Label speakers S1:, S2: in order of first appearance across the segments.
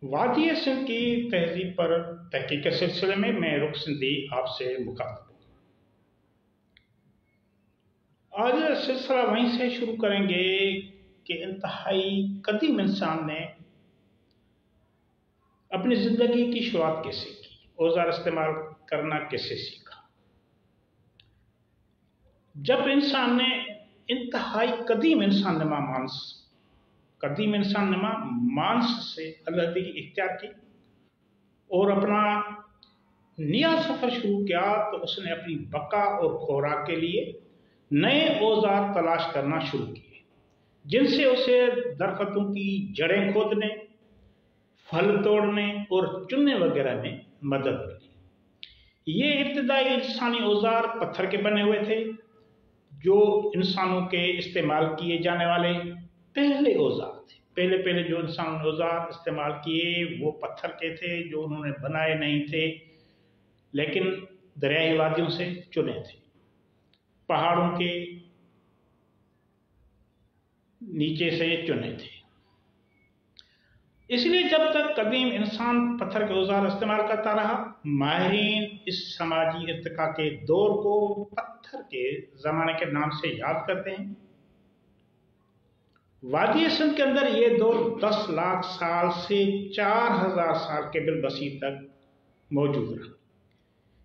S1: وادی سندھ کی تہذیب پر تحقیق کے سلسلے میں رخ سندھی آپ سے مخاطب ہوں۔ آج سلسلہ وہیں سے شروع کریں گے کہ انتہائی قدیم انسان نے اپنی زندگی کی شروعات کیسے کی، اوزار استعمال کرنا کیسے سیکھا۔ جب انسان نے انتہائی قدیم انسان نما مانس سے علیحدگی اختیار کی اور اپنا نیا سفر شروع کیا تو اس نے اپنی بقا اور خوراک کے لیے نئے اوزار تلاش کرنا شروع کیے، جن سے اسے درختوں کی جڑیں کھودنے، پھل توڑنے اور چننے وغیرہ میں مدد ملی۔ یہ ابتدائی انسانی اوزار پتھر کے بنے ہوئے تھے، جو انسانوں کے استعمال کیے جانے والے پہلے اوزار تھے۔ پہلے جو انسانوں نے اوزار استعمال کیے وہ پتھر کے تھے، جو انہوں نے بنائے نہیں تھے لیکن دریائی وادیوں سے چنے تھے، پہاڑوں کے نیچے سے چنے تھے۔ اس لیے جب تک قدیم انسان پتھر کے اوزار استعمال کرتا رہا، ماہرین اس سماجی ارتقاء کے دور کو پتھر کے زمانے کے نام سے یاد کرتے ہیں۔ وادی سندھ کے اندر یہ دور 10 لاکھ سال سے 4000 سال کے بالمسیح تک موجود رہا۔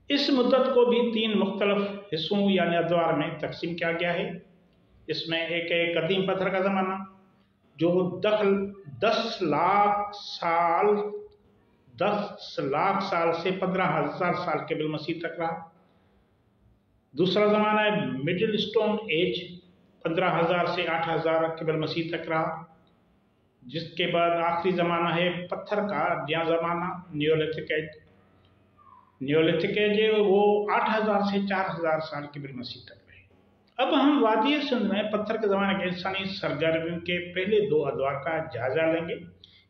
S1: اس مدت کو بھی 3 مختلف حصوں یعنی ادوار میں تقسیم کیا گیا ہے۔ اس میں ایک قدیم پتھر کا زمانہ جو 10 لاکھ سال سے 15,000 سال کے بالمسیح تک رہا۔ دوسرا زمانہ ہے مڈل اسٹون ایج، 15,000 سے 8,000 کے بالمسیح تک رہا، جس کے بعد آخری زمانہ ہے پتھر کا نیا زمانہ، نیولتھک ایج، وہ 8,000 سے 4,000 سال کے بالمسیح تک رہے۔ اب ہم وادی سندھ میں پتھر کے زمانے کے انسانی سرگرمیوں کے پہلے 2 ادوار کا جائزہ لیں گے،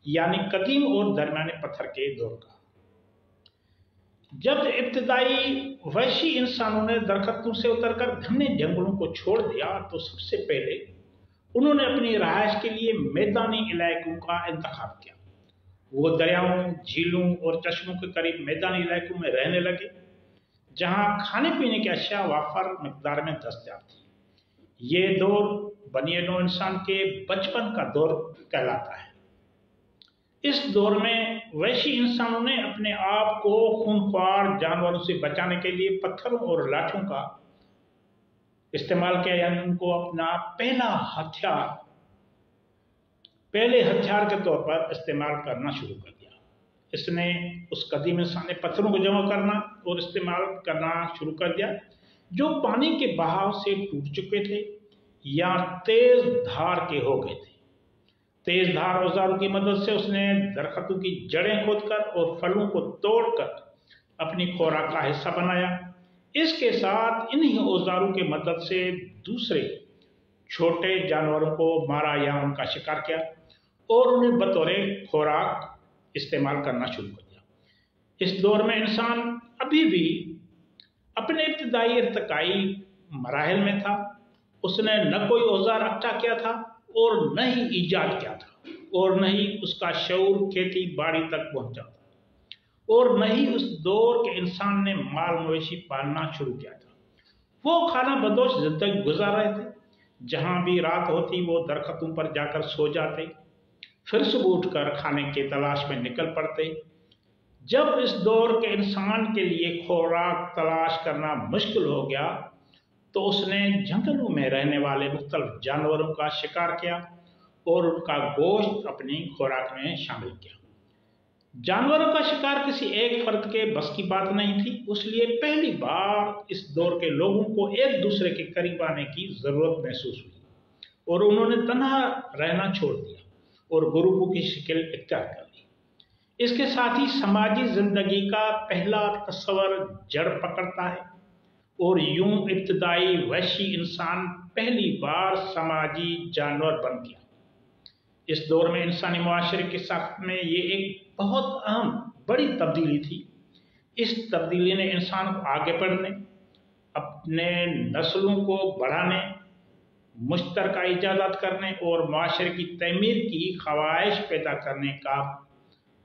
S1: یعنی قدیم اور درمیانے پتھر کے دور کا۔ جب ابتدائی وحشی انسانوں نے درختوں سے اتر کر گھنے جنگلوں کو چھوڑ دیا تو سب سے پہلے انہوں نے اپنی رہائش کے لیے میدانی علاقوں کا انتخاب کیا۔ وہ دریاؤں، جھیلوں اور چشموں کے قریب میدانی علاقوں میں رہنے لگے، جہاں کھانے پینے کی اشیاء وافر مقدار میں دستیاب تھی۔ یہ دور بنی نوع انسان کے بچپن کا دور کہلاتا ہے۔ اس دور میں وحشی انسانوں نے اپنے آپ کو خونخوار جانوروں سے بچانے کے لیے پتھروں اور لاٹھوں کا استعمال کیا، یعنی ان کو اپنا پہلے ہتھیار کے طور پر استعمال کرنا شروع کر دیا۔ اس قدیم انسان نے پتھروں کو جمع کرنا اور استعمال کرنا شروع کر دیا، جو پانی کے بہاؤ سے ٹوٹ چکے تھے یا تیز دھار کے ہو گئے تھے۔ تیز دھار اوزاروں کی مدد سے اس نے درختوں کی جڑیں کھود کر اور پھلوں کو توڑ کر اپنی خوراک کا حصہ بنایا۔ اس کے ساتھ انہی اوزاروں کی مدد سے دوسرے چھوٹے جانوروں کو مارا یا ان کا شکار کیا اور انہیں بطور خوراک استعمال کرنا شروع کر دیا۔ اس دور میں انسان ابھی بھی اپنے ابتدائی ارتقائی مراحل میں تھا۔ اس نے نہ کوئی اوزار اکٹھا کیا تھا اور نہ ہی ایجاد کیا تھا، اور نہ ہی اس کا شعور کھیتی باڑی تک پہنچا تھا، اور نہ ہی اس دور کے انسان نے مال مویشی پالنا شروع کیا تھا۔ وہ خانہ بدوش زندگی گزار رہے تھے۔ جہاں بھی رات ہوتی وہ درختوں پر جا کر سو جاتے، پھر صبح اٹھ کر کھانے کی تلاش میں نکل پڑتے۔ جب اس دور کے انسان کے لیے خوراک تلاش کرنا مشکل ہو گیا تو اس نے جنگلوں میں رہنے والے مختلف جانوروں کا شکار کیا اور ان کا گوشت اپنی خوراک میں شامل کیا۔ جانوروں کا شکار کسی ایک فرد کے بس کی بات نہیں تھی، اس لیے پہلی بار اس دور کے لوگوں کو ایک دوسرے کے قریب آنے کی ضرورت محسوس ہوئی اور انہوں نے تنہا رہنا چھوڑ دیا اور گروپوں کی شکل اختیار کر لی۔ اس کے ساتھ ہی سماجی زندگی کا پہلا تصور جڑ پکڑتا ہے اور یوں ابتدائی وحشی انسان پہلی بار سماجی جانور بن گیا۔ اس دور میں انسانی معاشرے کی ساخت میں یہ ایک بہت اہم بڑی تبدیلی تھی۔ اس تبدیلی نے انسان کو آگے بڑھنے، اپنے نسلوں کو بڑھانے، مشترکہ ایجادات کرنے اور معاشرے کی تعمیر کی خواہش پیدا کرنے کا